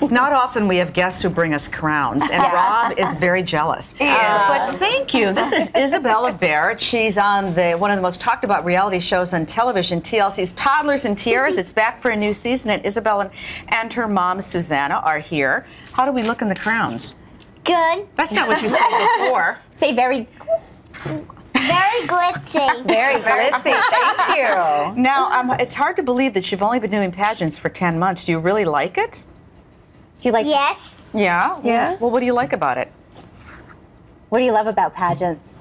It's not often we have guests who bring us crowns, and Rob is very jealous. But thank you. This is Isabella Barrett. She's on one of the most talked about reality shows on television, TLC's Toddlers and Tiaras. It's back for a new season, and Isabella and her mom, Susanna, are here. How do we look in the crowns? Good. That's not what you said before. Say very glitzy. Very glitzy. Thank you. Now, it's hard to believe that you've only been doing pageants for 10 months. Do you really like it? Do you like? Yes. Yeah? Yeah. Well, what do you like about it? What do you love about pageants?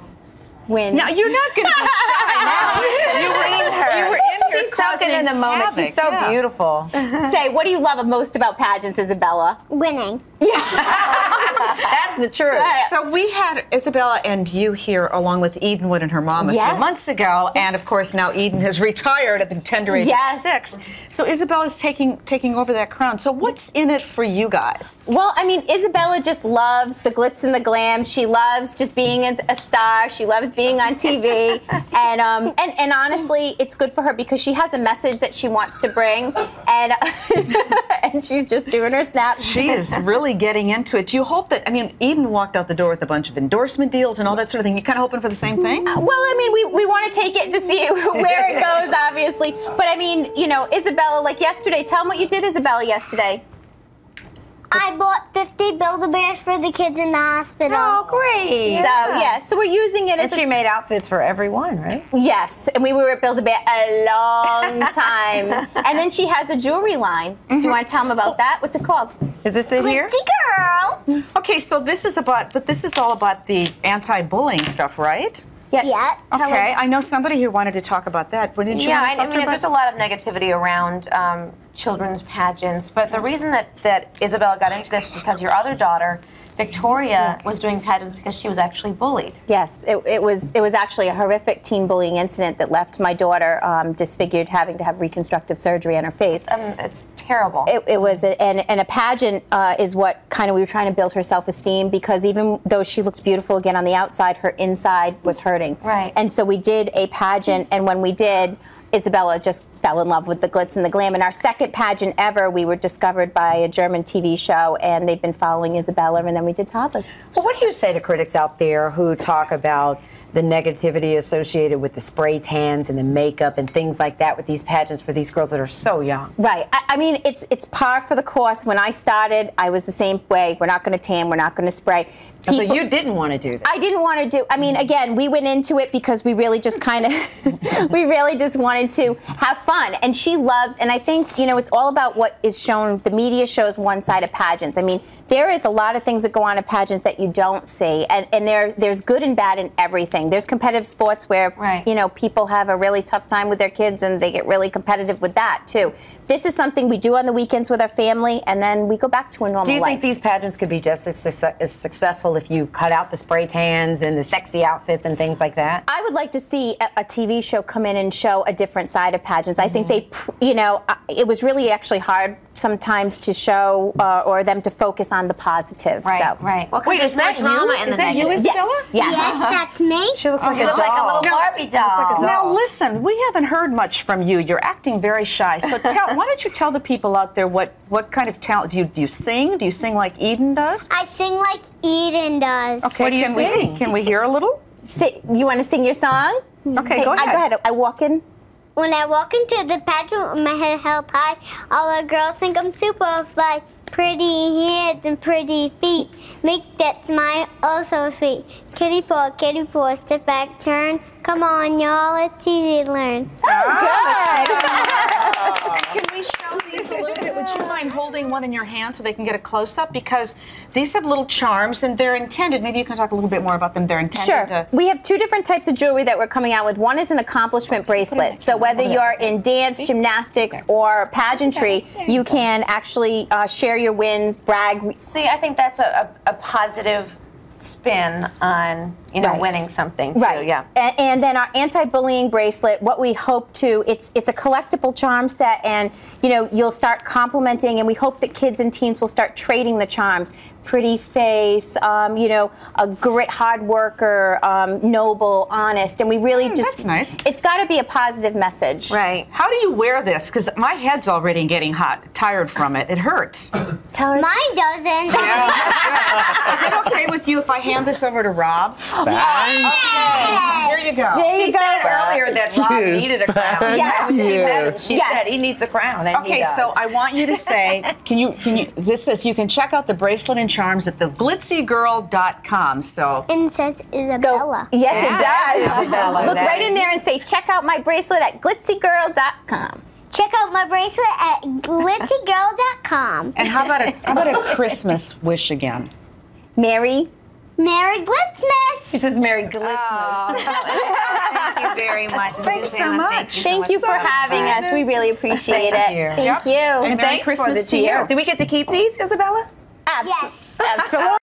When Now, you're not going to be shy now. You were in here She's soaking in the moment. havoc. She's so beautiful. Say, what do you love most about pageants, Isabella? Winning. That's the truth. So we had Isabella and you here along with Edenwood and her mom a few months ago, and of course now Eden has retired at the tender age of 6. So Isabella's taking over that crown. So what's in it for you guys? Well, I mean, Isabella just loves the glitz and the glam. She loves just being a star. She loves being on TV, and honestly, it's good for her because she has a message that she wants to bring, and and she's just doing her snap. She is really getting into it. Do you hope that, I mean, Eden walked out the door with a bunch of endorsement deals and all that sort of thing. You kind of hoping for the same thing? Well, I mean, we want to take it to see where it goes, obviously. But I mean, you know, Isabella, like yesterday, tell them what you did, Isabella, yesterday. I bought 50 Build-A-Bears for the kids in the hospital. Oh, great. Yeah. So we're using it as she made outfits for everyone, right? Yes, and we were at Build-A-Bear a long time. And then she has a jewelry line. Do you want to tell them about that? What's it called? Is this it here? Glitzy girl. Okay, so this is all about the anti-bullying stuff, right? Yeah. Okay, I know somebody who wanted to talk about that. Wouldn't you? I mean, there's a lot of negativity around children's pageants, but the reason that Isabella got into this is because your other daughter, Victoria, was doing pageants because she was actually bullied. Yes, it was actually a horrific teen bullying incident that left my daughter disfigured, having to have reconstructive surgery on her face. It's terrible. It was, and a pageant is what kind of we were trying to build her self-esteem, because even though she looked beautiful again on the outside, her inside was hurting. Right. And so we did a pageant, and when we did, Isabella just fell in love with the glitz and the glam. And our second pageant ever, we were discovered by a German TV show, and they've been following Isabella, and then we did Toddlers. Well, what do you say to critics out there who talk about the negativity associated with the spray tans and the makeup and things like that with these pageants for these girls that are so young? Right. I mean, it's par for the course. When I started, I was the same way. We're not going to tan. We're not going to spray. So you didn't want to do that? I didn't want to do. I mean, again, we went into it because we really just kind of, we really just wanted to have fun. And she loves, and I think, you know, it's all about what is shown. The media shows one side of pageants. I mean, there is a lot of things that go on in pageants that you don't see, and there's good and bad in everything. There's competitive sports where, you know, people have a really tough time with their kids and they get really competitive with that too. This is something we do on the weekends with our family, and then we go back to a normal life. Do you think these pageants could be just as successful if you cut out the spray tans and the sexy outfits and things like that? I would like to see a TV show come in and show a different side of pageants. I think they, you know, it was really actually hard sometimes to show or them to focus on the positive. Right. Well, wait, is that drama you? in Is the that you, negative? Isabella? Yes. Yes, that's me. She looks like You a look doll. like a little Barbie doll. Now listen, we haven't heard much from you. You're acting very shy. So why don't you tell the people out there what kind of talent do you sing? Do you sing like Eden does? I sing like Eden does. Okay, What do you sing? Can we hear a little? You want to sing your song? Okay, go ahead. Go ahead. I walk in. When I walk into the pageant with my head held high, all the girls think I'm super fly. Pretty hands and pretty feet make that smile oh so sweet. Kitty paw, step back, turn. Come on, y'all, it's easy to learn. Can we show these a little bit? Would you mind holding one in your hand so they can get a close-up? Because these have little charms and they're intended. Maybe you can talk a little bit more about them. They're intended to... We have two different types of jewelry that we're coming out with. One is an accomplishment bracelet. So whether you're in dance, gymnastics, or pageantry, you can actually share your wins, brag. See, I think that's a positive spin on you know, winning something too. Right. Yeah. And then our anti-bullying bracelet, what we hope to, it's a collectible charm set, and you know, you'll start complimenting, and we hope that kids and teens will start trading the charms. Pretty face, you know, a great hard worker, noble, honest, and we really just, that's nice. It's got to be a positive message. Right. How do you wear this? Because my head's already getting tired from it. It hurts. Tell her. Mine doesn't. Is it okay with you if I hand this over to Rob? Yes. Here you go. There you She go. said earlier that Rob needed a crown. Yes. She met him. She Yes. said he needs a crown, and Okay, he does. so I want you to say, this says you can check out the bracelet and charms at the glitzygirl.com. So And it says Isabella. Yes, it does. Isabella, Look that right is- in there and say, check out my bracelet at glitzygirl.com. Check out my bracelet at glitzygirl.com. and how about a Christmas wish again? Merry. Merry Glitzmas! She says Merry Glitzmas. Thank you very much. And Thanks so Susanna, much. Thank you Thank you for having us. We really appreciate Thank it. you. Thank Yep. you. And Merry Thanks for the Christmas to you. tiaras. Do we get to keep these, Isabella? Abs- Yes. Absolutely.